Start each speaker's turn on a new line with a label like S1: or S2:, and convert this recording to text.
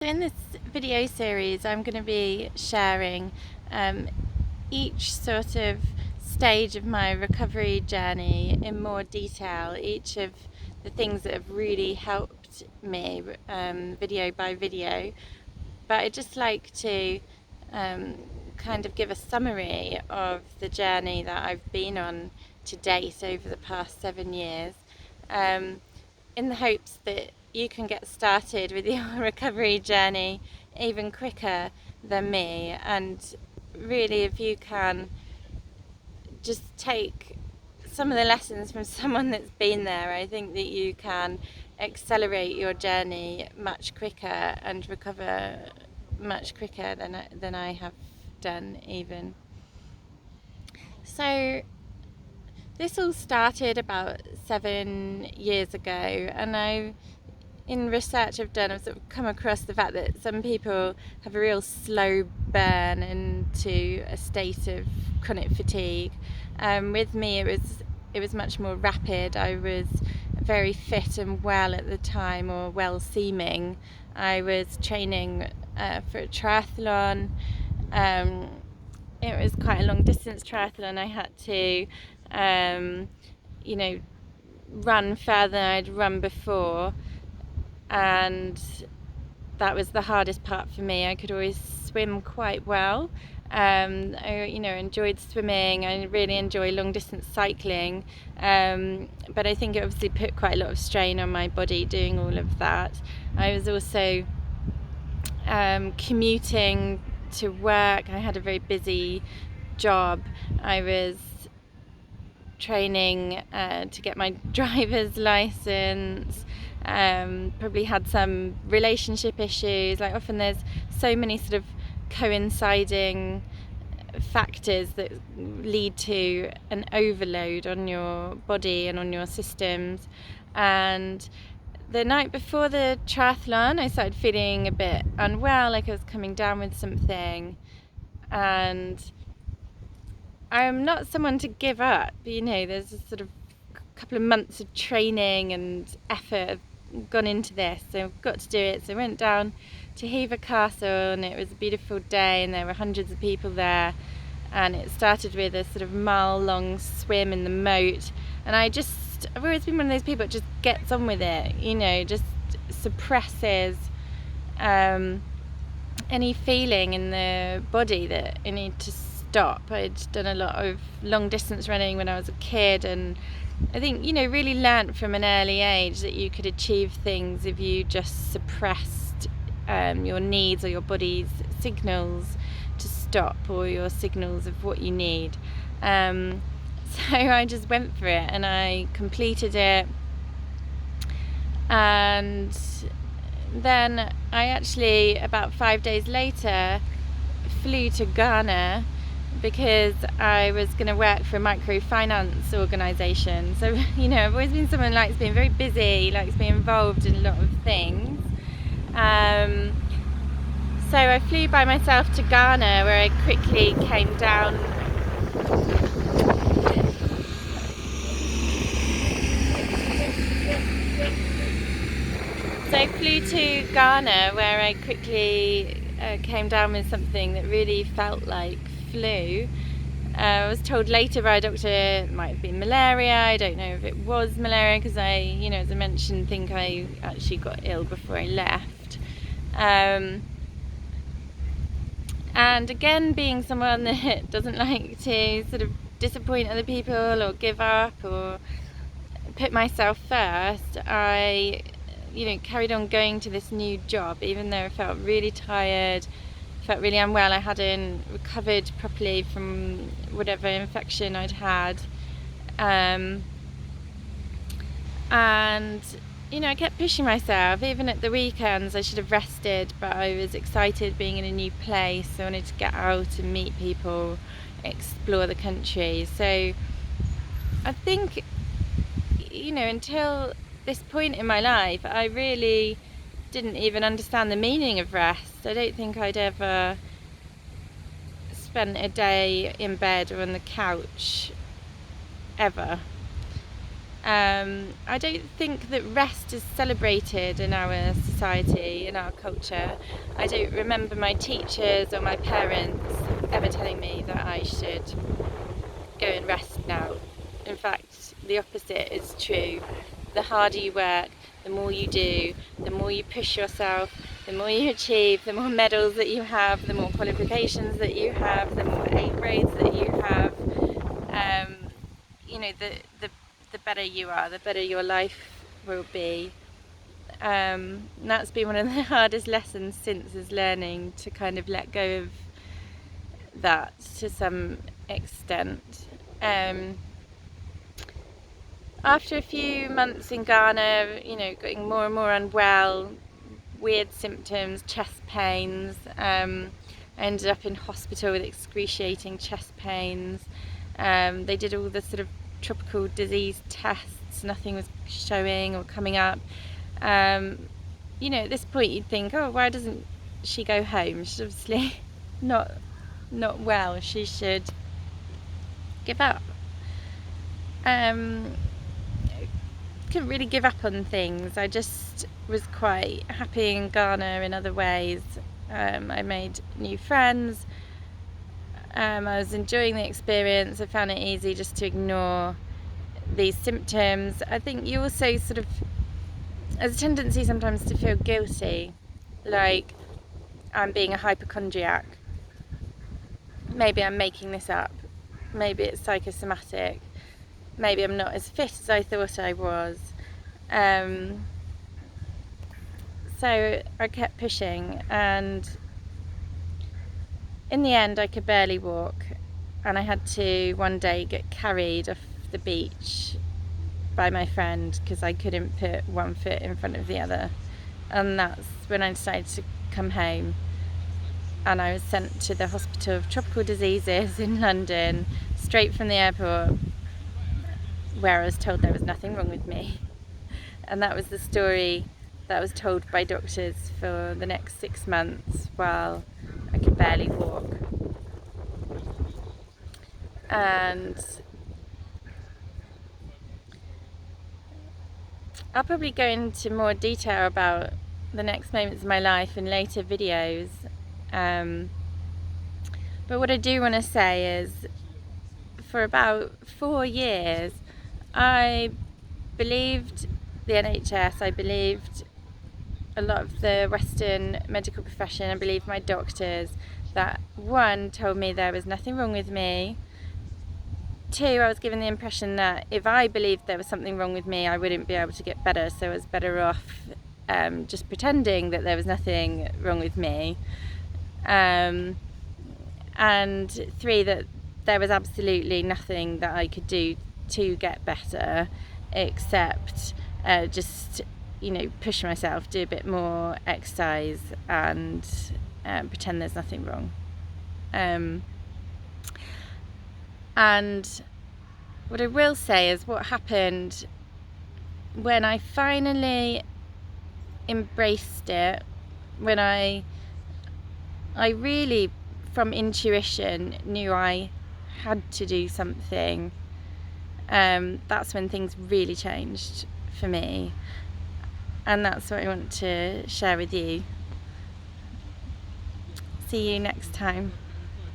S1: So in this video series, I'm going to be sharing each sort of stage of my recovery journey in more detail, each of the things that have really helped me video by video. But I'd just like to kind of give a summary of the journey that I've been on to date over the past 7 years, in the hopes that you can get started with your recovery journey even quicker than me. And really, if you can just take some of the lessons from someone that's been there, I think that you can accelerate your journey much quicker and recover much quicker than I have done even. So this all started about 7 years ago, and in research I've done, I've sort of come across the fact that some people have a real slow burn into a state of chronic fatigue. With me, it was much more rapid. I was very fit and well at the time, or well seeming. I was training for a triathlon. It was quite a long distance triathlon. I had to, run further than I'd run before, and that was the hardest part for me. I could always swim quite well. I enjoyed swimming. I really enjoy long distance cycling, but I think it obviously put quite a lot of strain on my body doing all of that. I was also commuting to work. I had a very busy job. I was training to get my driver's license. Probably had some relationship issues. Like, often there's so many sort of coinciding factors that lead to an overload on your body and on your systems. And the night before the triathlon, I started feeling a bit unwell, like I was coming down with something. And I'm not someone to give up. There's a sort of couple of months of training and effort have gone into this, so I've got to do it. So I went down to Hever Castle, and it was a beautiful day, and there were hundreds of people there. And it started with a sort of mile-long swim in the moat. And I've always been one of those people that just gets on with it, just suppresses any feeling in the body that I need to stop. I'd done a lot of long distance running when I was a kid, and I think, really learnt from an early age that you could achieve things if you just suppressed your needs, or your body's signals to stop, or your signals of what you need. So I just went for it, and I completed it. And then I actually, about 5 days later, flew to Ghana because I was going to work for a microfinance organisation. So, I've always been someone who likes being very busy, likes being involved in a lot of things. So I flew by myself to Ghana, where I quickly came down. So I flew to Ghana, where I quickly came down with something that really felt like flu. I was told later by a doctor it might have been malaria. I don't know if it was malaria, because as I mentioned, think I actually got ill before I left. And again, being someone that doesn't like to sort of disappoint other people or give up or put myself first, I carried on going to this new job, even though I felt really tired, felt really unwell. I hadn't recovered properly from whatever infection I'd had. And I kept pushing myself. Even at the weekends, I should have rested, but I was excited being in a new place. I wanted to get out and meet people, explore the country. So I think, until this point in my life, I really didn't even understand the meaning of rest. I don't think I'd ever spent a day in bed or on the couch, ever. I don't think that rest is celebrated in our society, in our culture. I don't remember my teachers or my parents ever telling me that I should go and rest now. In fact, the opposite is true. The harder you work, the more you do, the more you push yourself, the more you achieve, the more medals that you have, the more qualifications that you have, the more A grades that you have. The better you are, the better your life will be. That's been one of the hardest lessons since, is learning to kind of let go of that to some extent. After a few months in Ghana, getting more and more unwell, weird symptoms, chest pains. I ended up in hospital with excruciating chest pains. They did all the sort of tropical disease tests, nothing was showing or coming up. At this point you'd think, oh, why doesn't she go home? She's obviously not well, she should give up. Couldn't really give up on things. I just was quite happy in Ghana in other ways. I made new friends. I was enjoying the experience. I found it easy just to ignore these symptoms. I think you also sort of, there's a tendency sometimes to feel guilty, like I'm being a hypochondriac. Maybe I'm making this up. Maybe it's psychosomatic. Maybe I'm not as fit as I thought I was. So I kept pushing, and in the end I could barely walk, and I had to one day get carried off the beach by my friend because I couldn't put one foot in front of the other. And that's when I decided to come home, and I was sent to the Hospital of Tropical Diseases in London, straight from the airport, where I was told there was nothing wrong with me. And that was the story that I was told by doctors for the next 6 months while I could barely walk. And I'll probably go into more detail about the next moments of my life in later videos. But what I do want to say is, for about 4 years, I believed the NHS, I believed a lot of the Western medical profession, I believed my doctors, that one, told me there was nothing wrong with me. Two, I was given the impression that if I believed there was something wrong with me, I wouldn't be able to get better, so I was better off just pretending that there was nothing wrong with me. And three, that there was absolutely nothing that I could do to get better except just push myself, do a bit more exercise, and pretend there's nothing wrong. And what I will say is, what happened when I finally embraced it, when I really, from intuition, knew I had to do something, that's when things really changed for me, and that's what I want to share with you. See you next time.